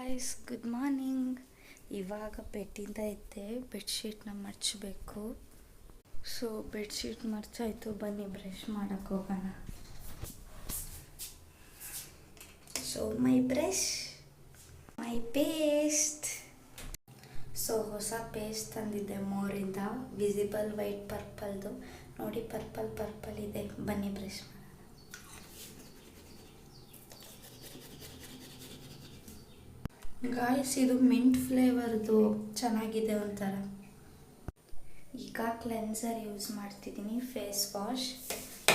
Guys, good morning. ಇವಾಗ ಬೆಡ್ಡಿಂದ ಇದ್ದೆ. ಬೆಡ್ಶೀಟ್ನ ಮಡಚಬೇಕು. So bedsheet ಮಡಚಾಯ್ತು, ಬನ್ನಿ ಬ್ರಷ್ ಮಾಡೋಕ್ಕೆ ಹೋಗೋಣ. So my brush, my paste. So ಹೊಸ ಪೇಸ್ಟ್ ತಂದಿದ್ದೆ ಮೋರಿಂದ, ವಿಸಿಬಲ್ ವೈಟ್ ಪರ್ಪಲ್ದು. ನೋಡಿ, ಪರ್ಪಲ್ ಇದೆ. ಬನ್ನಿ ಬ್ರಷ್ ಮಾಡೋಣ. ಗಾಯ್ಸ್, ಇದು ಮಿಂಟ್ ಫ್ಲೇವರ್ದು ಚೆನ್ನಾಗಿದೆ ಒಂಥರ. ಈಗ ಕ್ಲೆನ್ಸರ್ ಯೂಸ್ ಮಾಡ್ತಿದ್ದೀನಿ, ಫೇಸ್ ವಾಶ್.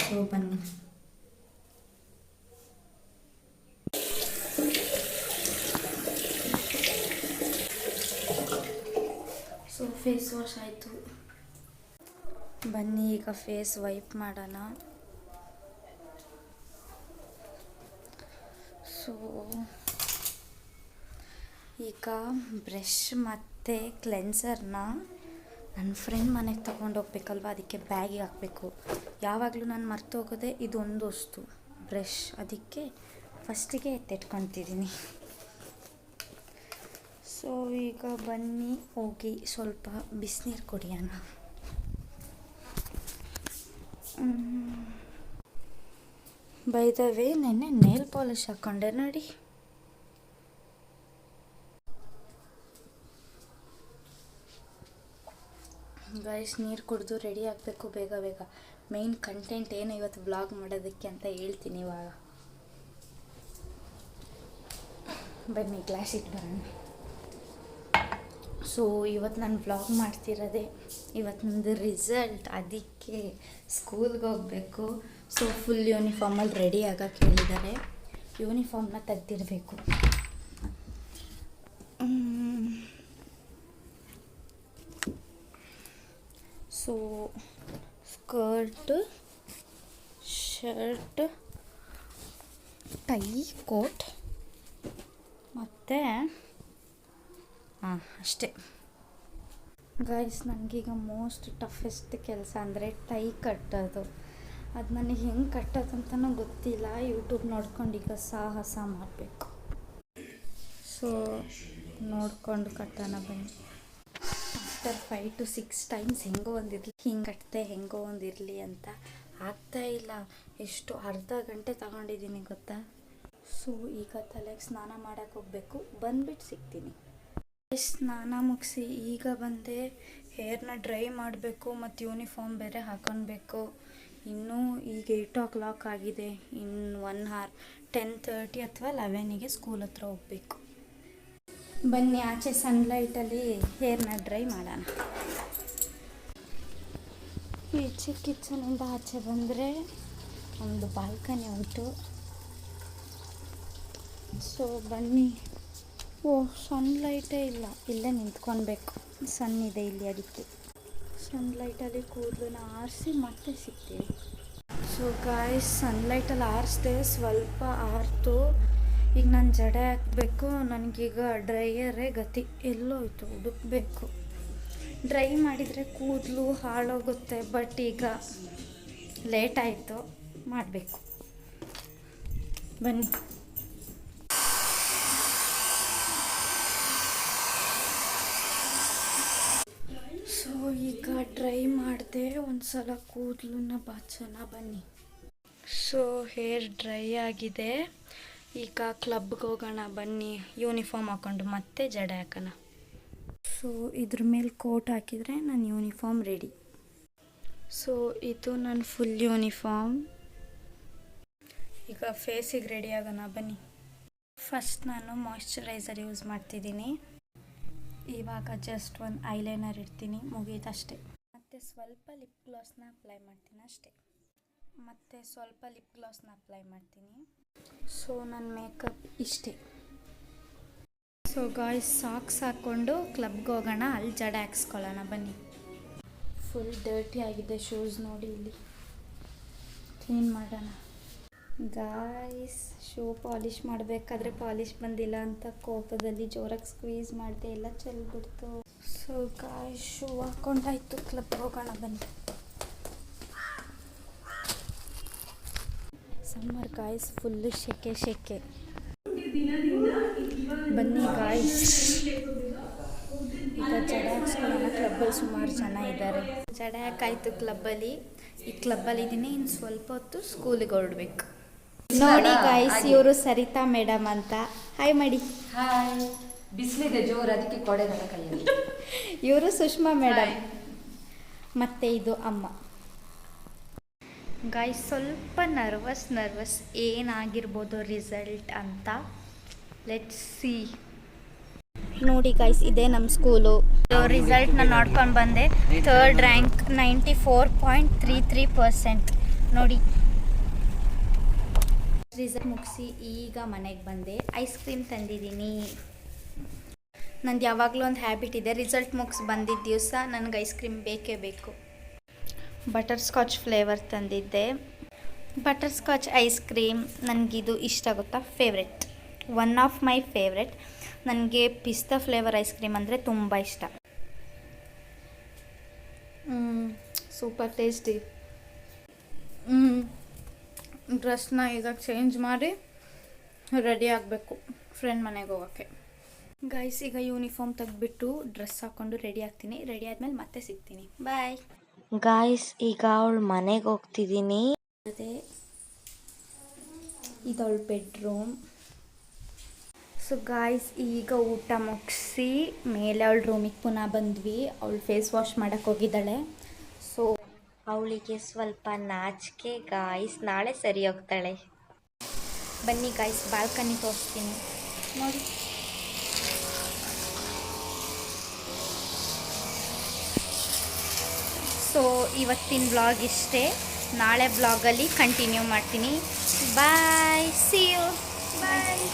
ಸೊ ಬನ್ನಿ. ಸೊ ಫೇಸ್ ವಾಶ್ ಆಯಿತು. ಬನ್ನಿ ಈಗ ಫೇಸ್ ವೈಪ್ ಮಾಡೋಣ. ಸೊ ಈಗ ಬ್ರಷ್ ಮತ್ತು ಕ್ಲೆನ್ಸರ್ನ ನನ್ನ ಫ್ರೆಂಡ್ ಮನೆಗೆ ತೊಗೊಂಡೋಗ್ಬೇಕಲ್ವ, ಅದಕ್ಕೆ ಬ್ಯಾಗಿಗೆ ಹಾಕಬೇಕು. ಯಾವಾಗಲೂ ನಾನು ಮರ್ತೋಗೋದೆ ಇದೊಂದು ವಸ್ತು, ಬ್ರಷ್. ಅದಕ್ಕೆ ಫಸ್ಟಿಗೆ ಎತ್ತಿಟ್ಕೊತಿದ್ದೀನಿ. ಸೊ ಈಗ ಬನ್ನಿ ಹೋಗಿ ಸ್ವಲ್ಪ ಬಿಸಿನೀರು ಕುಡಿಯೋಣ. ಬೈ ದ ವೇ, ನೆನ್ನೆ ನೇಲ್ ಪಾಲಿಶ್ ಹಾಕ್ಕೊಂಡೆ ನೋಡಿ. ಗೈಸ್, ನೀರು ಕುಡಿದು ರೆಡಿ ಆಗಬೇಕು ಬೇಗ. ಮೇಯ್ನ್ ಕಂಟೆಂಟ್ ಏನು ಇವತ್ತು ವ್ಲಾಗ್ ಮಾಡೋದಕ್ಕೆ ಅಂತ ಹೇಳ್ತೀನಿ ಇವಾಗ. ಬನ್ನಿ ಕ್ಲಾಸ್ ಇಟ್ಟು ಬರೋಣ. ಸೊ ಇವತ್ತು ನಾನು ವ್ಲಾಗ್ ಮಾಡ್ತಿರೋದೆ ಇವತ್ತಿನದು ರಿಸಲ್ಟ್. ಅದಕ್ಕೆ ಸ್ಕೂಲ್ಗೆ ಹೋಗಬೇಕು. ಸೊ ಫುಲ್ ಯೂನಿಫಾರ್ಮಲ್ಲಿ ರೆಡಿ ಆಗೋಕ್ಕೆ ಹೇಳಿದ್ದಾರೆ. ಯೂನಿಫಾರ್ಮ್ನ ತೆಗ್ದಿಡಬೇಕು. So skirt, shirt, tie, coat ಮತ್ತು ಅಷ್ಟೇ. ಗೈಸ್, ನನಗೀಗ ಮೋಸ್ಟ್ ಟಫೆಸ್ಟ್ ಕೆಲಸ ಅಂದರೆ ಟೈ ಕಟ್ಟೋದು. ಅದು ನನಗೆ ಹೆಂಗೆ ಕಟ್ಟೋದು ಅಂತಲೂ ಗೊತ್ತಿಲ್ಲ. ಯೂಟ್ಯೂಬ್ ನೋಡ್ಕೊಂಡು ಈಗ ಸಾಹಸ ಮಾಡಬೇಕು. ಸೊ ನೋಡ್ಕೊಂಡು ಕಟ್ಟೋಣ ಬನ್ನಿ. ಆಫ್ಟರ್ 5 to 6 ಟೈಮ್ಸ್ ಹೆಂಗೋ ಒಂದಿರಲಿ, ಹಿಂಗೆ ಕಟ್ತೆ ಹೆಂಗೋ ಒಂದಿರಲಿ ಅಂತ ಆಗ್ತಾಯಿಲ್ಲ. ಎಷ್ಟು ಅರ್ಧ ಗಂಟೆ ತಗೊಂಡಿದ್ದೀನಿ ಗೊತ್ತಾ. ಸೊ ಈಗ ತಲೆಗೆ ಸ್ನಾನ ಮಾಡೋಕ್ಕೆ ಹೋಗಬೇಕು. ಬಂದುಬಿಟ್ಟು ಸಿಗ್ತೀನಿ. ಸ್ನಾನ ಮುಗಿಸಿ ಈಗ ಬಂದೆ. ಹೇರ್ನ ಡ್ರೈ ಮಾಡಬೇಕು ಮತ್ತು ಯೂನಿಫಾರ್ಮ್ ಬೇರೆ ಹಾಕೊಳ್ಬೇಕು. ಇನ್ನೂ ಈಗ 8 o'clock ಆಗಿದೆ. ಇನ್ನು 1 hour, 10:30 ಅಥವಾ 11ಗೆ ಸ್ಕೂಲ್ ಹತ್ರ ಹೋಗಬೇಕು. ಬನ್ನಿ ಆಚೆ ಸನ್ಲೈಟಲ್ಲಿ ಹೇರ್ನ ಡ್ರೈ ಮಾಡೋಣ. ಈಚೆ ಕಿಚನಿಂದ ಆಚೆ ಬಂದರೆ ಒಂದು ಬಾಲ್ಕನಿ ಉಂಟು. ಸೊ ಬನ್ನಿ. ಸನ್ಲೈಟೇ ಇಲ್ಲ, ಇಲ್ಲೇ ನಿಂತ್ಕೊಳ್ಬೇಕು. ಸನ್ ಇದೆ ಇಲ್ಲಿ, ಅದಕ್ಕೆ ಸನ್ಲೈಟಲ್ಲಿ ಕೂದಲನ್ನ ಆರಿಸಿ ಮತ್ತೆ ಸಿಗ್ತೀವಿ. ಸೊ ಗಾಯ್ಸ್, ಸನ್ಲೈಟಲ್ಲಿ ಆರಿಸ್ದೆ, ಸ್ವಲ್ಪ ಆರ್ತು. ಈಗ ನಾನು ಜಡೆ ಹಾಕಬೇಕು. ನನಗೀಗ ಡ್ರೈಯರೇ ಗತಿ. ಎಲ್ಲೋಯ್ತು, ಹುಡುಕಬೇಕು. ಡ್ರೈ ಮಾಡಿದರೆ ಕೂದಲು ಹಾಳೋಗುತ್ತೆ. ಬಟ್ ಈಗ ಲೇಟ್ ಆಯಿತು, ಮಾಡಬೇಕು. ಬನ್ನಿ. ಸೊ ಈಗ ಡ್ರೈ ಮಾಡಿದೆ. ಒಂದು ಸಲ ಕೂದಲನ್ನ ಬಾಚೋಣ ಬನ್ನಿ. ಸೊ ಹೇರ್ ಡ್ರೈ ಆಗಿದೆ. ಈಗ ಕ್ಲಬ್ಗೆ ಹೋಗೋಣ ಬನ್ನಿ. ಯೂನಿಫಾರ್ಮ್ ಹಾಕ್ಕೊಂಡು ಮತ್ತೆ ಜಡೆ ಹಾಕೋಣ. ಸೊ ಇದ್ರ ಮೇಲೆ ಕೋಟ್ ಹಾಕಿದರೆ ನನ್ನ ಯೂನಿಫಾರ್ಮ್ ರೆಡಿ. ಸೊ ಇದು ನನ್ನ ಫುಲ್ ಯೂನಿಫಾರ್ಮ್. ಈಗ ಫೇಸಿಗೆ ರೆಡಿ ಆಗೋಣ ಬನ್ನಿ. ಫಸ್ಟ್ ನಾನು ಮಾಯ್ಶ್ಚರೈಸರ್ ಯೂಸ್ ಮಾಡ್ತಿದ್ದೀನಿ. ಇವಾಗ ಜಸ್ಟ್ ಒಂದು ಐಲೈನರ್ ಇಡ್ತೀನಿ, ಮುಗೀತಷ್ಟೇ. ಮತ್ತು ಸ್ವಲ್ಪ ಲಿಪ್ ಗ್ಲಾಸ್ನ ಅಪ್ಲೈ ಮಾಡ್ತೀನಿ ಅಷ್ಟೇ. ಮತ್ತು ಸ್ವಲ್ಪ ಲಿಪ್ ಗ್ಲಾಸ್ನ ಅಪ್ಲೈ ಮಾಡ್ತೀನಿ. ಸೊ ನನ್ನ ಮೇಕಪ್ ಇಷ್ಟೇ. ಸೊ ಗಾಯ್ಸ್, ಸಾಕ್ಸ್ ಹಾಕ್ಕೊಂಡು ಕ್ಲಬ್ಗೆ ಹೋಗೋಣ. ಅಲ್ಲಿ ಜಡೆ ಹಾಕ್ಸ್ಕೊಳ್ಳೋಣ ಬನ್ನಿ. ಫುಲ್ ಡರ್ಟಿ ಆಗಿದೆ ಶೂಸ್ ನೋಡಿ. ಇಲ್ಲಿ ಕ್ಲೀನ್ ಮಾಡೋಣ. ಗಾಯ್ಸ್, ಶೂ ಪಾಲಿಷ್ ಮಾಡಬೇಕಾದ್ರೆ ಪಾಲಿಷ್ ಬಂದಿಲ್ಲ ಅಂತ ಕೋಪದಲ್ಲಿ ಜೋರಾಗಿ ಸ್ಕ್ವೀಸ್ ಮಾಡಿದೆ, ಎಲ್ಲ ಚೆಲ್ಬಿಡ್ತು. ಸೊ ಗಾಯ್ಸ್, ಶೂ ಹಾಕ್ಕೊಂಡಾಯ್ತು, ಕ್ಲಬ್ಗೆ ಹೋಗೋಣ ಬನ್ನಿ. ಸಮ್ಮರ್ ಗಾಯ್ಸ್, ಫುಲ್ಲು ಶೆಕೆ. ಬನ್ನಿ ಗಾಯ್ಸ್, ಈಗ ಜಡೆ ಹಾಕ್ಸ್ಕೊಳ್ಳೋಣ. ಕ್ಲಬ್ಬಲ್ಲಿ ಸುಮಾರು ಜನ ಇದ್ದಾರೆ. ಜಡೆ ಹಾಕಾಯ್ತು ಕ್ಲಬ್ಬಲ್ಲಿ. ಈ ಕ್ಲಬ್ಬಲ್ಲಿ ಇದ್ದೀನಿ, ಇನ್ನು ಸ್ವಲ್ಪ ಹೊತ್ತು ಸ್ಕೂಲಿಗೆ ಹೊರಡ್ಬೇಕು. ನೋಡಿ ಗಾಯ್ಸ್, ಇವರು ಸರಿತಾ ಮೇಡಮ್ ಅಂತ. ಹಾಯ್ ಮಾಡಿ. ಹಾಯ್. ಬಿಸಿಲಿದೆ ಜೋರು, ಅದಕ್ಕೆ ಕೊಡೆ ನನ್ನ ಕೈಯಲ್ಲಿ. ಇವರು ಸುಷ್ಮಾ ಮೇಡಮ್. ಮತ್ತು ಇದು ಅಮ್ಮ. ಗಾಯ್ಸ್ ಸ್ವಲ್ಪ ನರ್ವಸ್ ಏನಾಗಿರ್ಬೋದು ರಿಸಲ್ಟ್ ಅಂತ. Let's see. ನೋಡಿ ಗಾಯ್ಸ್, ಇದೇ ನಮ್ಮ ಸ್ಕೂಲು. ರಿಸಲ್ಟ್ನ ನೋಡ್ಕೊಂಡು ಬಂದೆ. 3rd rank, 94.33%. ನೋಡಿ, ರಿಸಲ್ಟ್ ಮುಗಿಸಿ ಈಗ ಮನೆಗೆ ಬಂದೆ. ಐಸ್ ಕ್ರೀಮ್ ತಂದಿದ್ದೀನಿ. ನಂದು ಯಾವಾಗಲೂ ಒಂದು ಹ್ಯಾಬಿಟ್ ಇದೆ, ರಿಸಲ್ಟ್ ಮುಗಿಸಿ ಬಂದಿದ್ದ ದಿವಸ ನನಗೆ ಐಸ್ ಕ್ರೀಮ್ ಬೇಕೇ ಬೇಕು. ಬಟರ್ ಸ್ಕಾಚ್ ಫ್ಲೇವರ್ ತಂದಿದ್ದೆ. Butterscotch ice cream ಇಷ್ಟ ಗೊತ್ತಾ, favourite, one of my favourite. ನನಗೆ ಪಿಸ್ತಾ ಫ್ಲೇವರ್ ಐಸ್ ಕ್ರೀಮ್ ಅಂದರೆ ತುಂಬ ಇಷ್ಟ. Super tasty. ಡ್ರೆಸ್ನ ಈಗ ಚೇಂಜ್ ಮಾಡಿ ರೆಡಿ ಆಗಬೇಕು ಫ್ರೆಂಡ್ ಮನೆಗೆ ಹೋಗೋಕ್ಕೆ. ಗೈಸ್, ಈಗ ಯೂನಿಫಾರ್ಮ್ ತೆಗೆದ್ಬಿಟ್ಟು ಡ್ರೆಸ್ ಹಾಕ್ಕೊಂಡು ರೆಡಿ ಆಗ್ತೀನಿ. ರೆಡಿ ಆದಮೇಲೆ ಮತ್ತೆ ಸಿಗ್ತೀನಿ. ಬಾಯ್ ಗಾಯ್ಸ್, ಈಗ ಅವಳು ಮನೆಗೆ ಹೋಗ್ತಿದ್ದೀನಿ. ಅದೇ ಇದವಳ ಬೆಡ್ರೂಮ್. ಸೊ ಗಾಯ್ಸ್, ಈಗ ಊಟ ಮುಗಿಸಿ ಮೇಲೆ ಅವಳ ರೂಮಿಗೆ ಪುನಃ ಬಂದ್ವಿ. ಅವಳು ಫೇಸ್ ವಾಶ್ ಮಾಡೋಕ್ಕೆ ಹೋಗಿದ್ದಾಳೆ. ಸೊ ಅವಳಿಗೆ ಸ್ವಲ್ಪ ನಾಚಿಕೆ ಗಾಯ್ಸ್, ನಾಳೆ ಸರಿ ಹೋಗ್ತಾಳೆ. ಬನ್ನಿ ಗಾಯ್ಸ್, ಬಾಲ್ಕನಿ ತೋರಿಸ್ತೀನಿ ನೋಡಿ. ಸೊ ಇವತ್ತಿನ ವ್ಲಾಗ್ ಇಷ್ಟೇ. ನಾಳೆ ವ್ಲಾಗಲ್ಲಿ ಕಂಟಿನ್ಯೂ ಮಾಡ್ತೀನಿ. ಬಾಯ್, ಸಿ ಯು. ಬಾಯ್.